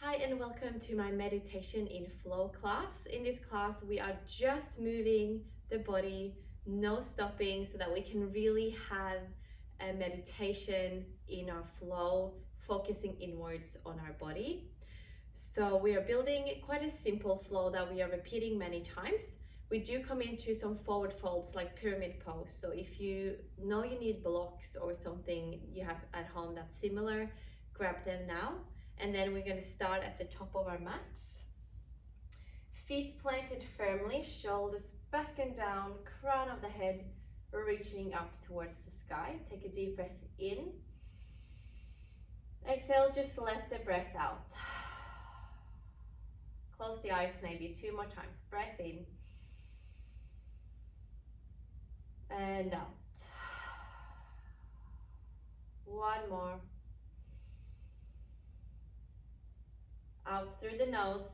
Hi and welcome to my meditation in flow class. In this class, we are just moving the body, no stopping, so that we can really have a meditation in our flow, focusing inwards on our body. So we are building quite a simple flow that we are repeating many times. We do come into some forward folds like pyramid pose. So if you know you need blocks or something you have at home that's similar, grab them now. And then we're going to start at the top of our mats. Feet planted firmly, shoulders back and down, crown of the head reaching up towards the sky. Take a deep breath in. Exhale, just let the breath out. Close the eyes maybe 2 more times. Breath in. And out. One more. Out through the nose.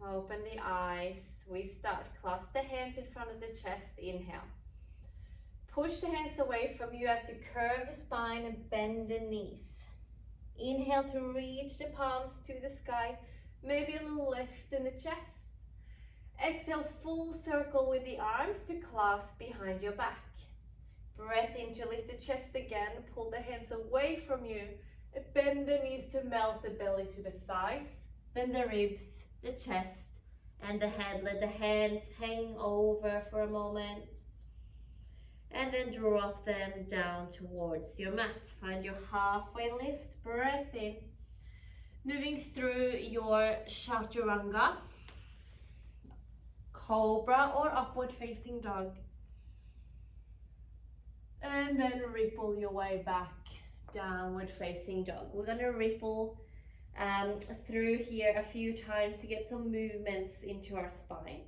Open the eyes. We start. Clasp the hands in front of the chest. Inhale. Push the hands away from you as you curve the spine and bend the knees. Inhale to reach the palms to the sky. Maybe a little lift in the chest. Exhale, full circle with the arms to clasp behind your back. Breath in to lift the chest again. Pull the hands away from you. Bend the knees to melt the belly to the thighs. Then the ribs, the chest, and the head. Let the hands hang over for a moment. And then drop them down towards your mat. Find your halfway lift. Breath in. Moving through your chaturanga, cobra or upward facing dog. And then ripple your way back, downward facing dog. We're going to ripple through here a few times to get some movements into our spine.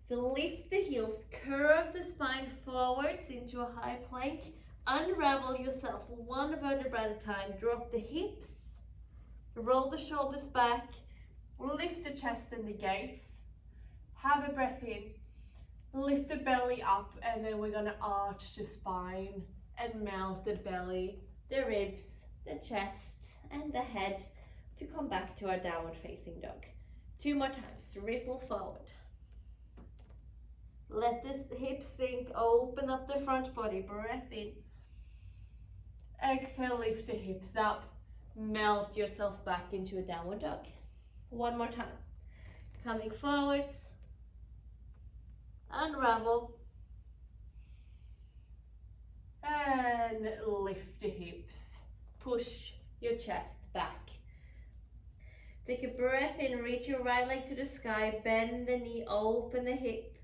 So lift the heels, curve the spine forwards into a high plank, unravel yourself one vertebra at a time, drop the hips, roll the shoulders back, lift the chest and the gaze, have a breath in, lift the belly up, and then we're going to arch the spine and melt the belly, the ribs, the chest and the head to come back to our downward facing dog. 2 more times, ripple forward. Let the hips sink, open up the front body, breath in. Exhale, lift the hips up, melt yourself back into a downward dog. 1 more time. Coming forwards, unravel, and lift the hips. Push your chest back. Take a breath in, reach your right leg to the sky, bend the knee, open the hip.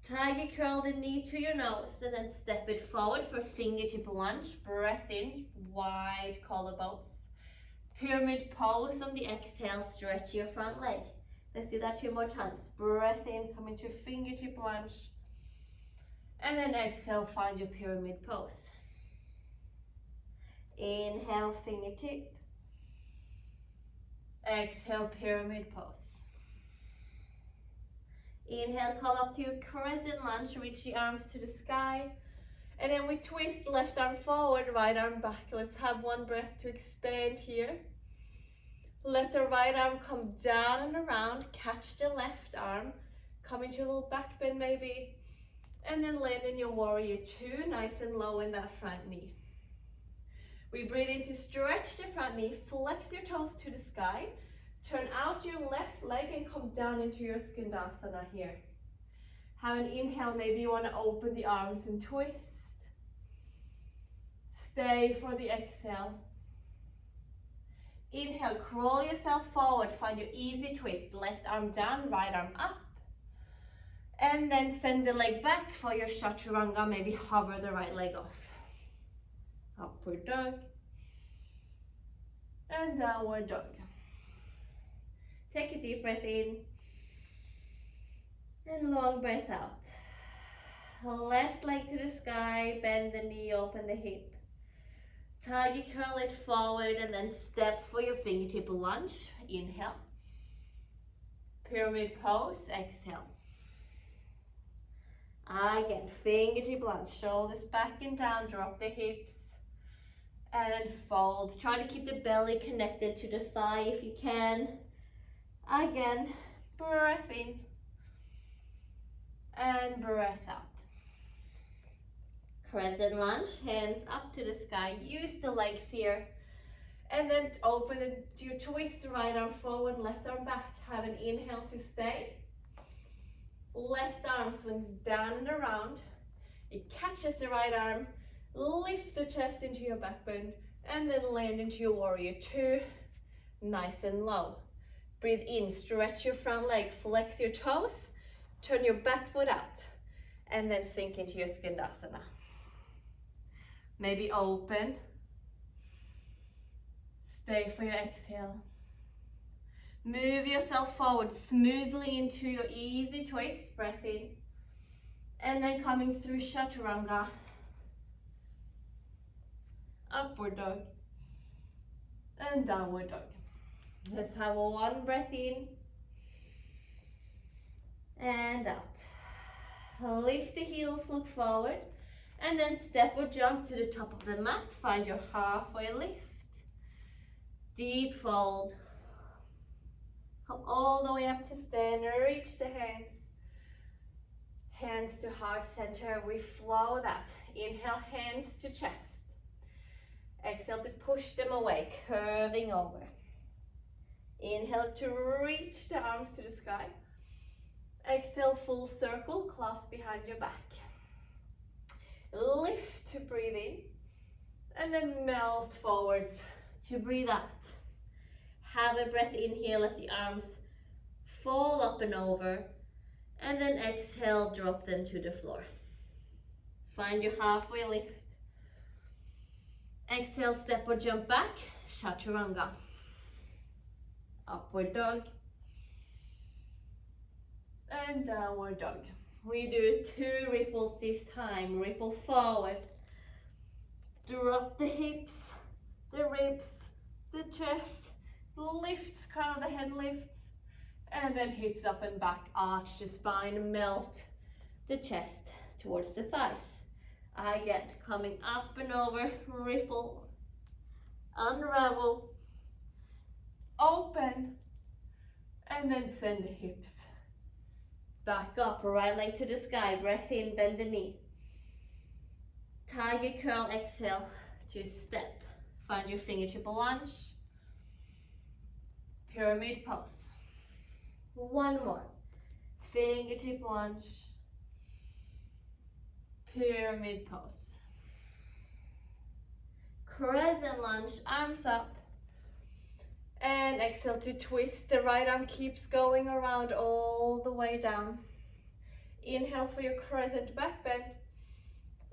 Tiger curl the knee to your nose and then step it forward for fingertip lunge. Breath in, wide collarbones. Pyramid pose on the exhale, stretch your front leg. Let's do that 2 more times. Breath in, come into fingertip lunge. And then exhale, find your pyramid pose. Inhale, fingertip. Exhale, pyramid pose. Inhale, come up to your crescent lunge, reach the arms to the sky. And then we twist left arm forward, right arm back. Let's have 1 breath to expand here. Let the right arm come down and around, catch the left arm, come into a little back bend maybe, and then land in your warrior 2, nice and low in that front knee. We breathe in to stretch the front knee, flex your toes to the sky, turn out your left leg and come down into your skandasana here. Have an inhale, maybe you want to open the arms and twist. Stay for the exhale. Inhale, crawl yourself forward, find your easy twist. Left arm down, right arm up. And then send the leg back for your chaturanga, maybe hover the right leg off. Upward dog. And downward dog. Take a deep breath in. And long breath out. Left leg to the sky, bend the knee, open the hip. Tiger curl it forward and then step for your fingertip lunge. Inhale. Pyramid pose, exhale. Again, fingertip lunge, shoulders back and down, drop the hips. And fold. Try to keep the belly connected to the thigh if you can. Again, breath in and breath out. Crescent lunge, hands up to the sky. Use the legs here. And then open and do your twist, right arm forward, left arm back. Have an inhale to stay. Left arm swings down and around. It catches the right arm. Lift the chest into your back bend. And then land into your warrior two. Nice and low. Breathe in, stretch your front leg, flex your toes. Turn your back foot out. And then sink into your skandasana. Maybe open. Stay for your exhale. Move yourself forward smoothly into your easy twist. Breath in. And then coming through chaturanga. Upward dog. And downward dog. Let's have one breath in. And out. Lift the heels, look forward. And then step or jump to the top of the mat. Find your halfway lift. Deep fold. Come all the way up to stand. Reach the hands. Hands to heart center. We flow that. Inhale, hands to chest. Exhale to push them away, curving over. Inhale to reach the arms to the sky. Exhale, full circle, clasp behind your back. Lift to breathe in. And then melt forwards to breathe out. Have a breath in here, let the arms fall up and over. And then exhale, drop them to the floor. Find your halfway lift. Exhale, step or jump back, chaturanga. Upward dog. And downward dog. We do 2 ripples this time. Ripple forward. Drop the hips, the ribs, the chest. Lifts, crown of the head lifts. And then hips up and back. Arch the spine, melt the chest towards the thighs. Again, coming up and over, ripple, unravel, open, and then send the hips back up, right leg to the sky, breath in, bend the knee. Tiger curl, exhale to step. Find your fingertip lunge, pyramid pose. One more, fingertip lunge, pyramid pose. Crescent lunge, arms up. And exhale to twist. The right arm keeps going around all the way down. Inhale for your crescent back bend.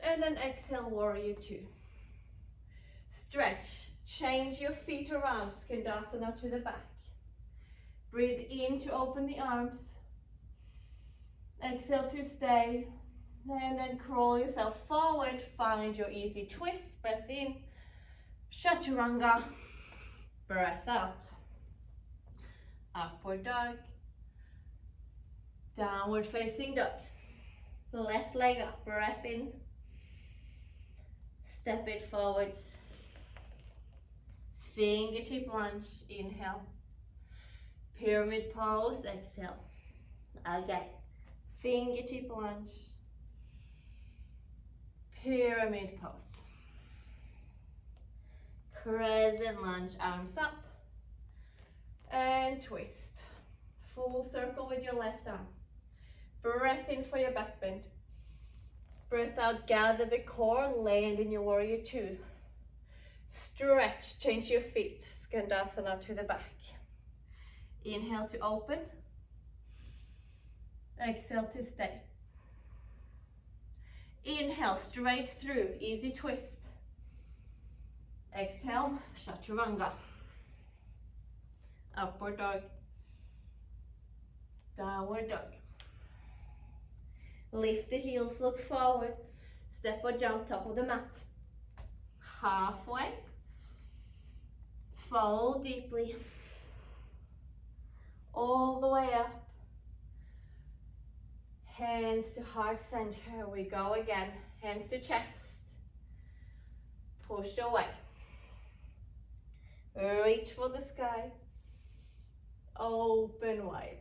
And then exhale, warrior two. Stretch. Change your feet around. Skandasana to the back. Breathe in to open the arms. Exhale to stay. And then crawl yourself forward. Find your easy twist. Breath in. Chaturanga. Breath out. Upward dog. Downward facing dog. Left leg up. Breath in. Step it forwards. Fingertip lunge. Inhale. Pyramid pose. Exhale. Again. Fingertip lunge. Pyramid pose. Crescent lunge, arms up. And twist. Full circle with your left arm. Breath in for your back bend. Breath out, gather the core, land in your warrior two. Stretch, change your feet. Skandasana to the back. Inhale to open. Exhale to stay. Inhale, straight through, easy twist. Exhale, chaturanga. Upward dog. Downward dog. Lift the heels, look forward. Step or jump, top of the mat. Halfway. Fold deeply. All the way up. Hands to heart center. We go again. Hands to chest. Push away. Reach for the sky. Open wide.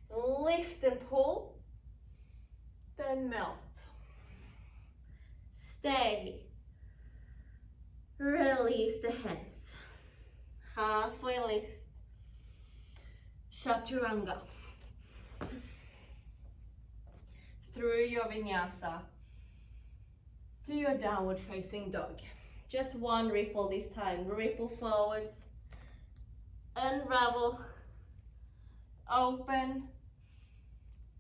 Lift and pull. Then melt. Stay. Release the hands. Halfway lift. Chaturanga. Through your vinyasa to your downward facing dog. Just one ripple this time. Ripple forwards. Unravel. Open.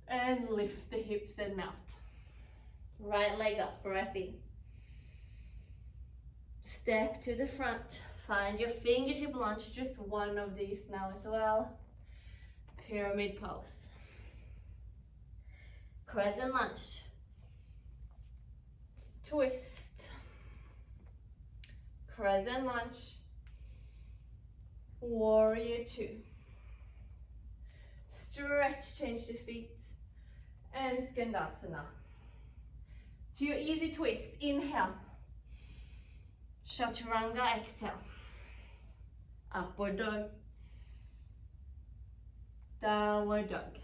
And lift the hips and melt. Right leg up, breath in. Step to the front. Find your fingertip lunge, just one of these now as well. Pyramid pose. Crescent lunge. Twist. Crescent lunge. Warrior two. Stretch, change the feet. And Skandasana. To your easy twist, inhale. Chaturanga, exhale. Upward dog. Downward dog.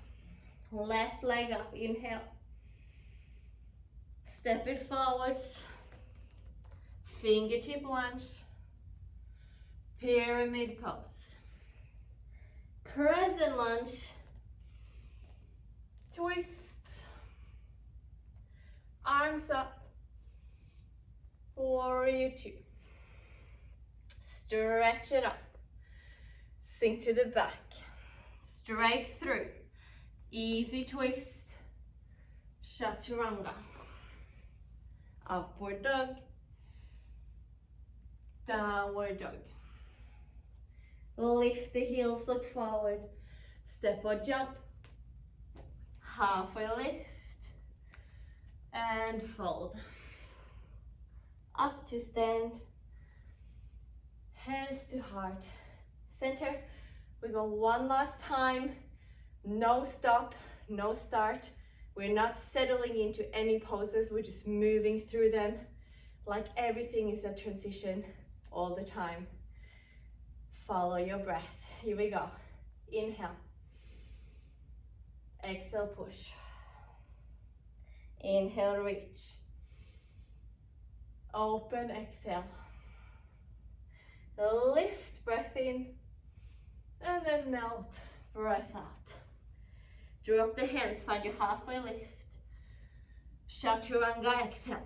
Left leg up, inhale. Step it forwards. Fingertip lunge. Pyramid pose. Crescent lunge. Twist. Arms up. Warrior two. Stretch it up. Sink to the back. Straight through. Easy twist. Chaturanga. Upward dog. Downward dog. Lift the heels, look forward. Step or jump. Halfway lift. And fold. Up to stand. Hands to heart. Center. We go one last time. No stop, no start. We're not settling into any poses. We're just moving through them like everything is a transition all the time. Follow your breath. Here we go. Inhale. Exhale, push. Inhale, reach. Open, exhale. Lift, breath in. And then melt, breath out. Drop the hands, find your halfway lift. Chaturanga, exhale.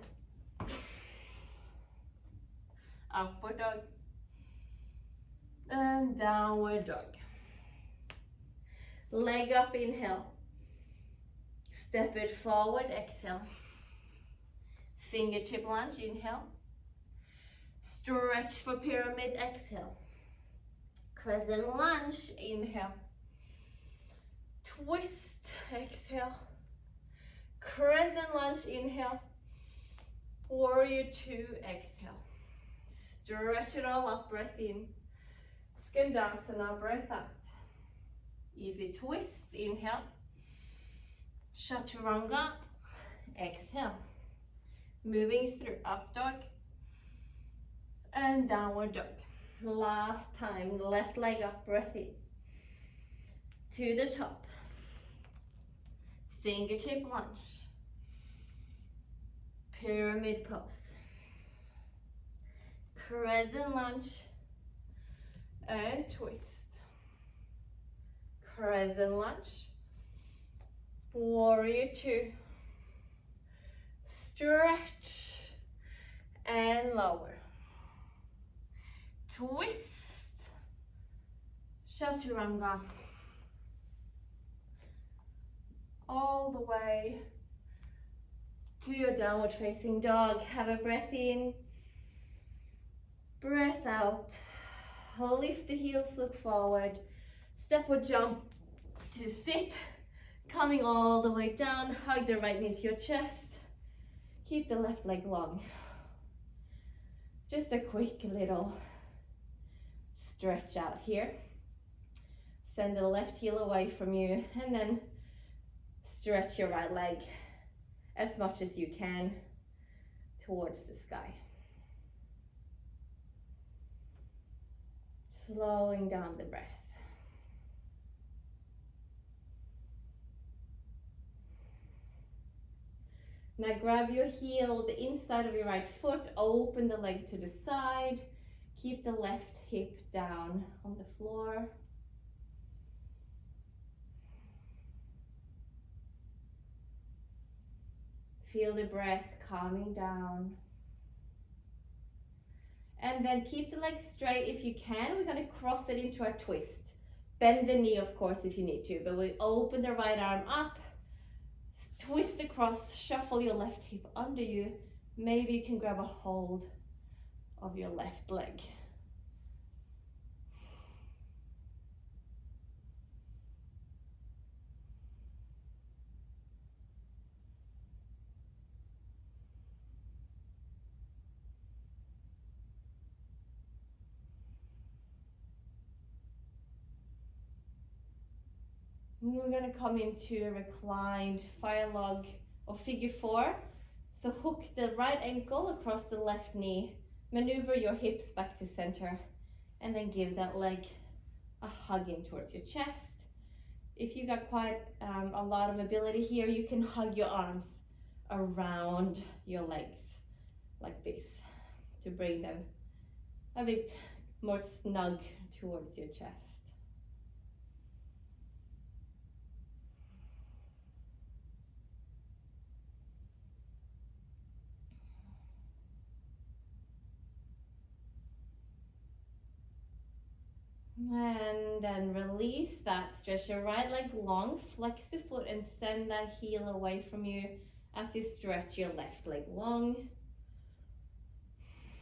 Upward dog. And downward dog. Leg up, inhale. Step it forward, exhale. Fingertip lunge, inhale. Stretch for pyramid, exhale. Crescent lunge, inhale. Twist, exhale. Crescent lunge, inhale. Warrior two, exhale. Stretch it all up, breath in. Skandasana, breath out. Easy twist, inhale. Chaturanga, exhale. Moving through up dog and downward dog. Last time, left leg up, breath in. To the top. Fingertip lunge. Pyramid pose. Crescent lunge and twist. Crescent lunge. Warrior two. Stretch and lower. Twist. Chaturanga. All the way to your downward facing dog. Have a breath in. Breath out. Lift the heels, look forward. Step or jump to sit. Coming all the way down. Hug the right knee to your chest. Keep the left leg long. Just a quick little stretch out here. Send the left heel away from you and then stretch your right leg as much as you can towards the sky. Slowing down the breath. Now grab your heel, the inside of your right foot, open the leg to the side. Keep the left hip down on the floor. Feel the breath calming down. And then keep the leg straight if you can. We're going to cross it into a twist. Bend the knee, of course, if you need to, but we open the right arm up, twist across, shuffle your left hip under you. Maybe you can grab a hold of your left leg. We're going to come into a reclined fire log or figure four. So hook the right ankle across the left knee, maneuver your hips back to center, and then give that leg a hug in towards your chest. If you got quite a lot of mobility here, you can hug your arms around your legs like this to bring them a bit more snug towards your chest. And then release that, stretch your right leg long, flex the foot and send that heel away from you as you stretch your left leg long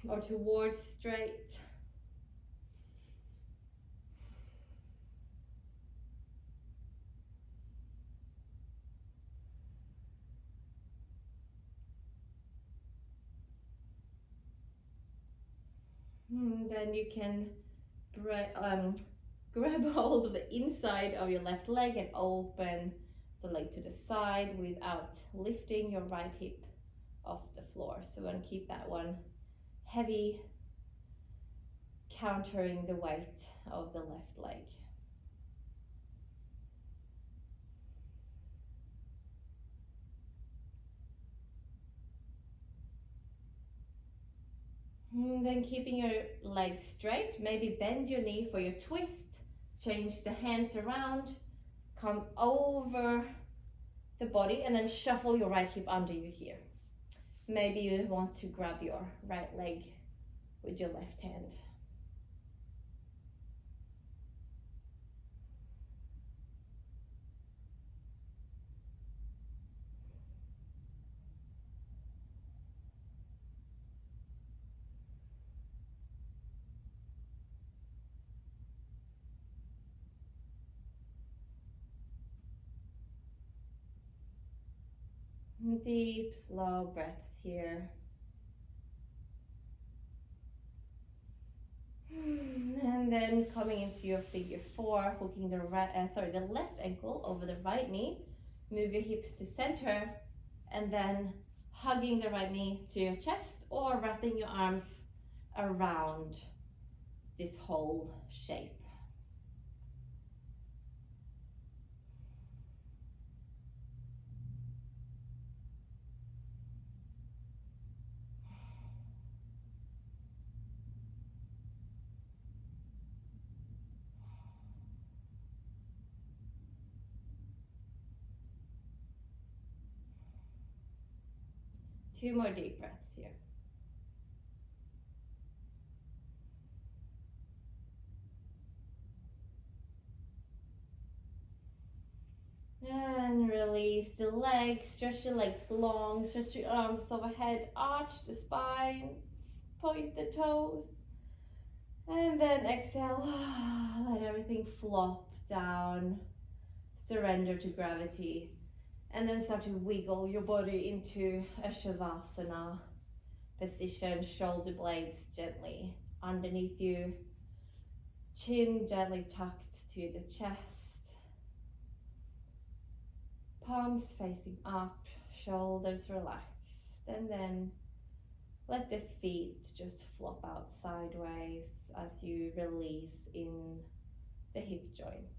or towards straight. And then you can grab hold of the inside of your left leg and open the leg to the side without lifting your right hip off the floor. So we're going to keep that one heavy, countering the weight of the left leg. And then keeping your legs straight, maybe bend your knee for your twist, change the hands around, come over the body and then shuffle your right hip under you here. Maybe you want to grab your right leg with your left hand. Deep, slow breaths here. And then coming into your figure four, hooking the left ankle over the right knee. Move your hips to center and then hugging the right knee to your chest or wrapping your arms around this whole shape. Two more deep breaths here. And release the legs, stretch your legs long, stretch your arms overhead, arch the spine, point the toes. And then exhale, let everything flop down, surrender to gravity. And then start to wiggle your body into a Shavasana position, shoulder blades gently underneath you, chin gently tucked to the chest, palms facing up, shoulders relaxed, and then Let the feet just flop out sideways as you release in the hip joint.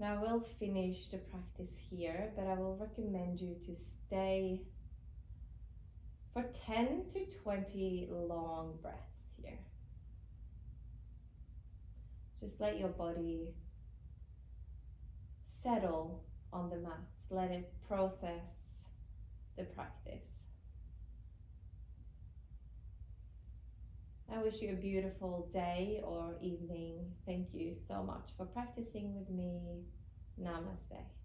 Now we'll finish the practice here, but I will recommend you to stay for 10 to 20 long breaths here. Just let your body settle on the mat. Let it process the practice. I wish you a beautiful day or evening. Thank you so much for practicing with me. Namaste.